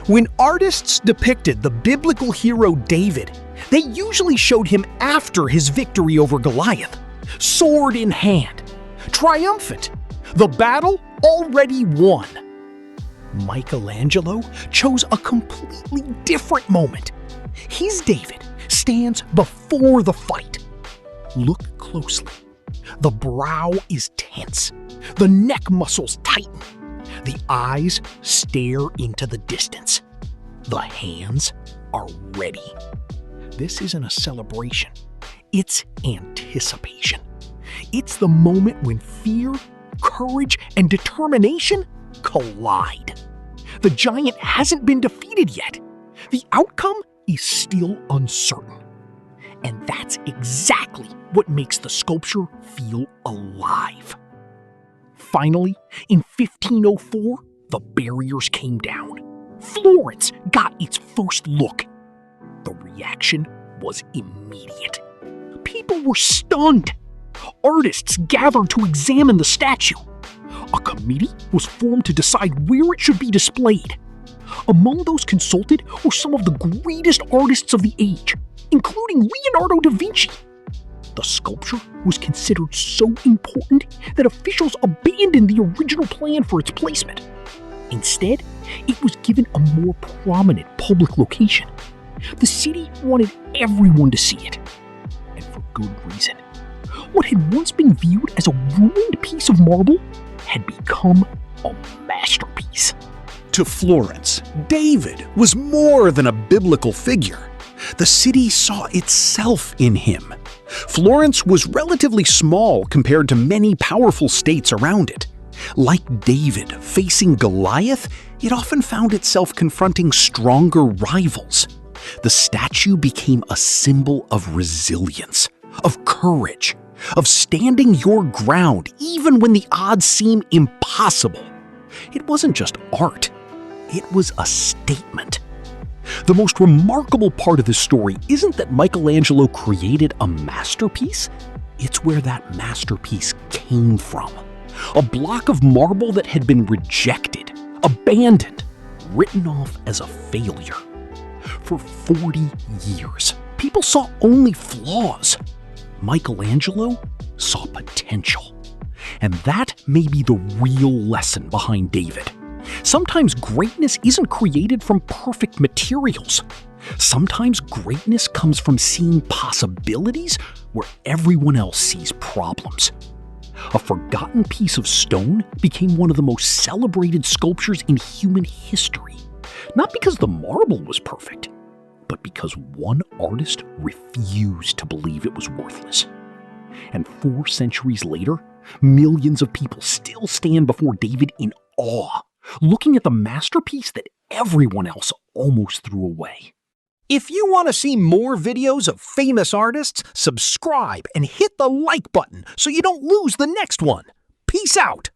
When artists depicted the biblical hero David, they usually showed him after his victory over Goliath, sword in hand, triumphant, the battle already won. Michelangelo chose a completely different moment. His David stands before the fight. Look closely. The brow is tense. The neck muscles tighten. The eyes stare into the distance. The hands are ready. This isn't a celebration. It's anticipation. It's the moment when fear, courage, and determination collide. The giant hasn't been defeated yet. The outcome is still uncertain. And that's exactly what makes the sculpture feel alive. Finally, in 1504, the barriers came down. Florence got its first look. The reaction was immediate. People were stunned. Artists gathered to examine the statue. A committee was formed to decide where it should be displayed. Among those consulted were some of the greatest artists of the age, including Leonardo da Vinci. The sculpture was considered so important that officials abandoned the original plan for its placement. Instead, it was given a more prominent public location. The city wanted everyone to see it, and for good reason. What had once been viewed as a ruined piece of marble had become a masterpiece. To Florence, David was more than a biblical figure. The city saw itself in him. Florence was relatively small compared to many powerful states around it. Like David facing Goliath, it often found itself confronting stronger rivals. The statue became a symbol of resilience, of courage, of standing your ground even when the odds seem impossible. It wasn't just art, it was a statement. The most remarkable part of this story isn't that Michelangelo created a masterpiece, it's where that masterpiece came from. A block of marble that had been rejected, abandoned, written off as a failure. For 40 years, people saw only flaws. Michelangelo saw potential. And that may be the real lesson behind David. Sometimes greatness isn't created from perfect materials. Sometimes greatness comes from seeing possibilities where everyone else sees problems. A forgotten piece of stone became one of the most celebrated sculptures in human history. Not because the marble was perfect, but because one artist refused to believe it was worthless. And 4 centuries later, millions of people still stand before David in awe, looking at the masterpiece that everyone else almost threw away. If you want to see more videos of famous artists, subscribe and hit the like button so you don't lose the next one. Peace out!